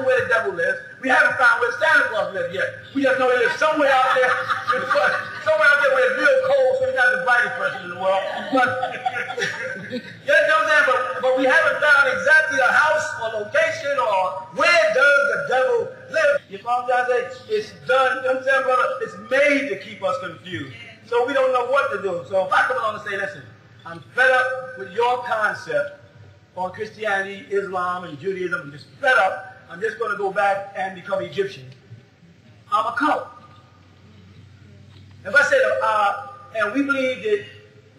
know where the devil lives. We haven't found where Santa Claus lives yet. We just know he lives somewhere out there, somewhere out there where it's real cold, so he's not the brightest person in the world. But, you know what I'm saying? But we haven't found exactly a house or location or where does the devil live. You know what I'm saying? It's done, you know what I'm saying, brother? It's made to keep us confused. So we don't know what to do. So if I come along and say, listen, I'm fed up with your concept on Christianity, Islam, and Judaism. I'm just fed up. I'm just going to go back and become Egyptian. I'm a cult. If I say, and we believe that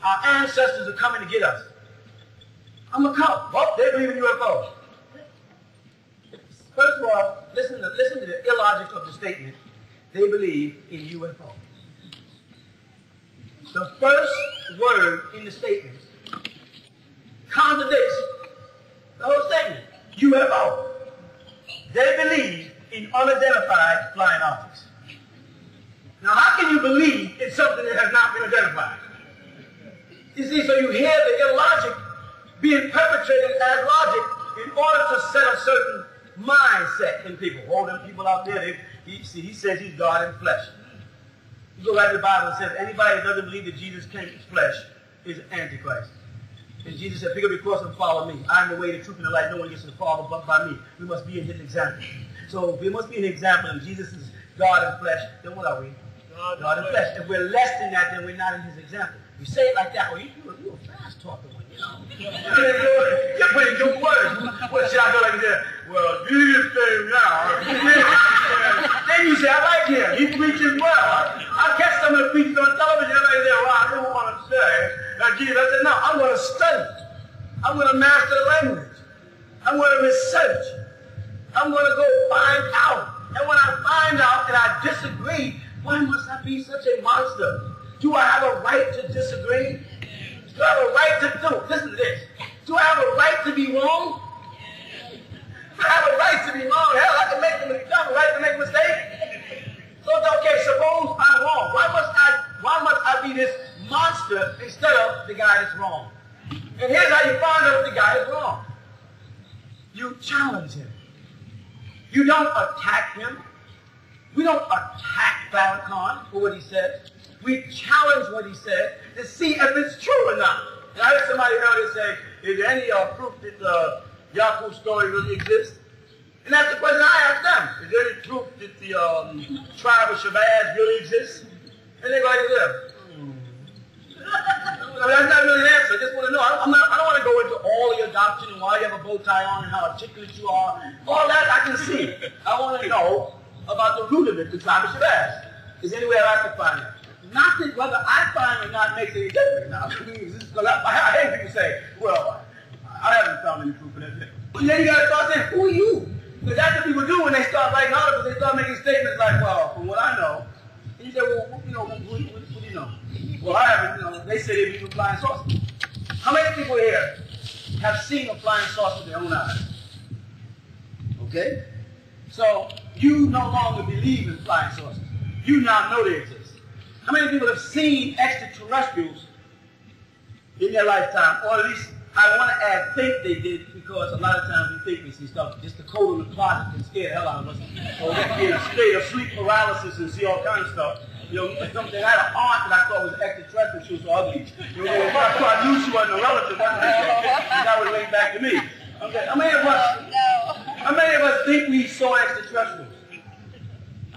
our ancestors are coming to get us, I'm a cult. Well, they believe in UFOs. First of all, listen to the illogic of the statement. They believe in UFO. The first word in the statement contradicts the whole statement. UFO. They believe in unidentified flying objects. Now, how can you believe in something that has not been identified? You see, so you hear the illogic being perpetrated as logic in order to set a certain mindset in people. All them people out there, he says he's God in flesh. You go back to the Bible and says anybody that doesn't believe that Jesus came in flesh is Antichrist. And Jesus said, pick up your cross and follow me. I am the way, the truth, and the light. No one gets to the Father but by me. We must be in his example. So if we must be an example and Jesus is God in flesh, then what are we? God in flesh. If we're less than that, then we're not in his example. You say it like that, well, you're a fast talker one, you know. You're putting good words. What should I go like that? Well, Jesus came now. Then you say, I like him. He preaches well. I catch some of the preachers on television and they say, well, I don't want to say that Jesus. I said, no, I'm going to study. I'm going to master the language. I'm going to research. I'm going to go find out. And when I find out and I disagree, why must I be such a monster? Do I have a right to disagree? Do I have a right to do? Listen to this. Do I have a right to be wrong? I have a right to be wrong. Hell, I can make a mistake. I have a right to make a mistake. So it's okay. Suppose I'm wrong. Why must I be this monster instead of the guy that's wrong? And here's how you find out if the guy is wrong. You challenge him. You don't attack him. We don't attack Farrakhan for what he said. We challenge what he said to see if it's true or not. And I heard somebody earlier say, is there any proof that the Yaku story really exists? And that's the question I asked them. Is there any proof that the tribe of Shabazz really exists? And they go like this. That's not really an answer. I just want to know. I don't want to go into all of your doctrine and why you have a bow tie on and how articulate you are. All that I can see. I want to know about the root of it, the tribe of Shabazz. Is there any way I can find it? Not that whether I find it or not makes any difference now. I hate people say, well, I haven't found any proof of that. But then you got to start saying, who are you? Because that's what people do when they start writing articles. They start making statements like, well, from what I know. And you say, well, what do you know? Well, I haven't, they say they view flying saucers. How many people here have seen a flying saucer with their own eyes? Okay? So, you no longer believe in flying saucers. You now know they exist. How many people have seen extraterrestrials in their lifetime? Or at least, I want to add, think they did, because a lot of times we think we see stuff. Just the cold in the closet can scare the hell out of us. Or we can be in a state of sleep paralysis and see all kinds of stuff. You know, something. I had an aunt that I thought was extraterrestrial. She was so ugly. You know, I knew she wasn't a relative. That was linked back to me. Okay. How many of us think we saw extraterrestrials?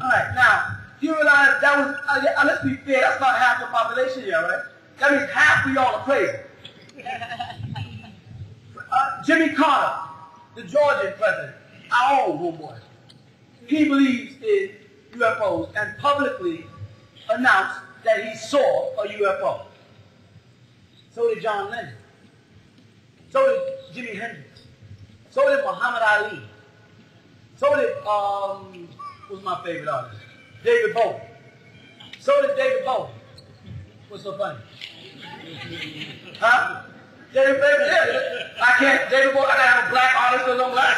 All right. Now, you realize that was, let's be fair, that's not half the population here, right? That means half of y'all are crazy. Jimmy Carter, the Georgian president, our own homeboy, he believes in UFOs and publicly announced that he saw a UFO. So did John Lennon. So did Jimi Hendrix. So did Muhammad Ali. So did, who's my favorite artist? David Bowie. So did David Bowie. What's so funny? Huh? David Bowie, yeah. David Bowie, I gotta have a black artist or no black.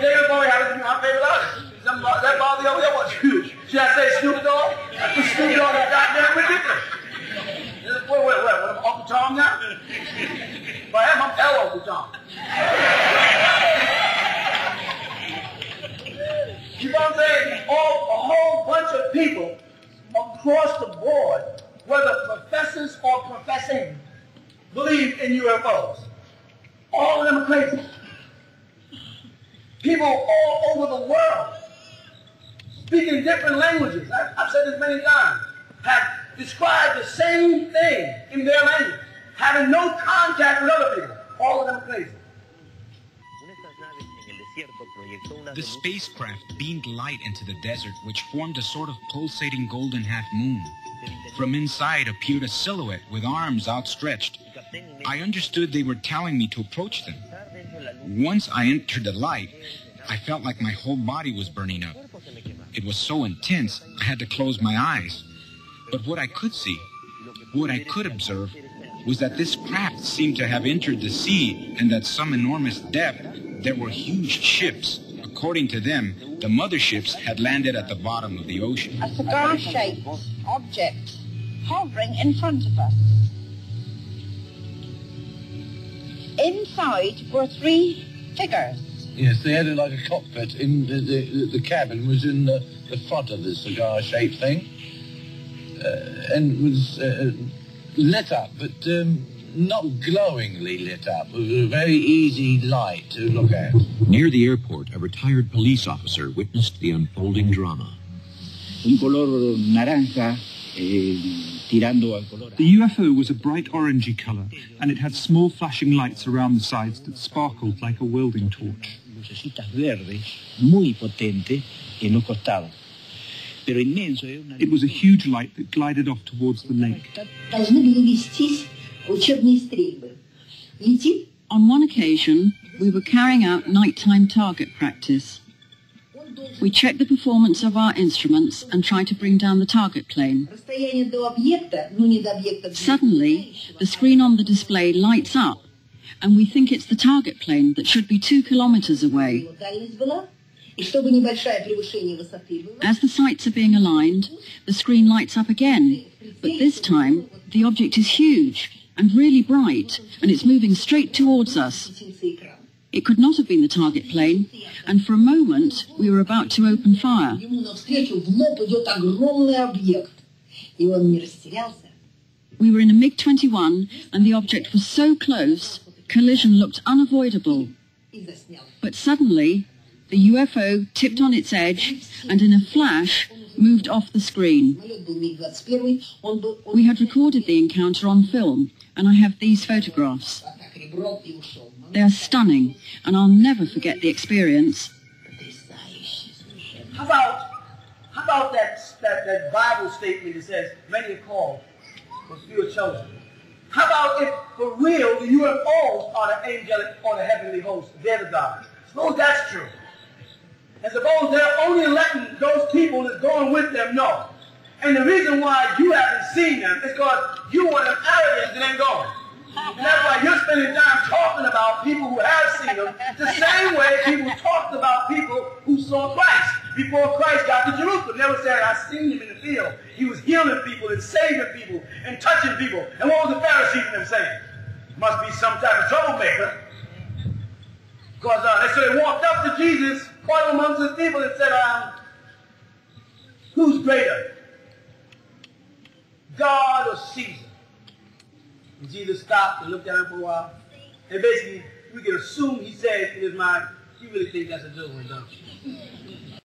David Bowie happens to be my favorite artist. That bother you over there? What, should I say Snoop Dogg? Snoop Dogg is goddamn ridiculous. What, I'm Uncle Tom now? But I'm El Uncle Tom. people across the board, whether professors or professing, believe in UFOs. All of them are crazy. People all over the world, speaking different languages, I've said this many times, have described the same thing in their language, having no contact with other people. All of them are crazy. The spacecraft beamed light into the desert, which formed a sort of pulsating golden half-moon. From inside appeared a silhouette with arms outstretched. I understood they were telling me to approach them. Once I entered the light, I felt like my whole body was burning up. It was so intense, I had to close my eyes. But what I could see, what I could observe, was that this craft seemed to have entered the sea, and at some enormous depth there were huge ships. According to them, the motherships had landed at the bottom of the ocean. A cigar-shaped object hovering in front of us. Inside were 3 figures. Yes, they had it like a cockpit. In the cabin was in the front of the cigar-shaped thing, and was lit up, but not glowingly lit up. It was a very easy light to look at. Near the airport, a retired police officer witnessed the unfolding drama. Un color naranja, tirando al color. The UFO was a bright orangey color, and it had small flashing lights around the sides that sparkled like a welding torch. Lucecitas verdes, muy potente, en los costados. Pero inmenso. It was a huge light that glided off towards the lake. On one occasion, we were carrying out nighttime target practice. We checked the performance of our instruments and tried to bring down the target plane. Suddenly, the screen on the display lights up, and we think it's the target plane that should be 2 kilometers away. As the sights are being aligned, the screen lights up again, but this time the object is huge and really bright, and it's moving straight towards us. It could not have been the target plane, and for a moment we were about to open fire. We were in a MiG-21, and the object was so close, collision looked unavoidable. But suddenly, the UFO tipped on its edge and in a flash moved off the screen. We had recorded the encounter on film, and I have these photographs. They are stunning, and I'll never forget the experience. How about that Bible statement that says, many are called, but few are chosen? How about if for real the UFOs are the angelic or the heavenly host? They're the gods. Suppose that's true. And suppose they're only letting those people that's going with them know. And the reason why you haven't seen them is because you want them arrogant that ain't going. And that's why you're spending time talking about people who have seen them the same way people talked about people who saw Christ before Christ got to Jerusalem. They would say, I seen him in the field. He was healing people and saving people and touching people. And what was the Pharisees and them saying? Must be some type of troublemaker. Because they walked up to Jesus, quite amongst the people, and said, who's greater? God or Caesar? And Jesus stopped and looked at him for a while. And basically, we can assume he said in his mind, you really think that's a good one, don't you?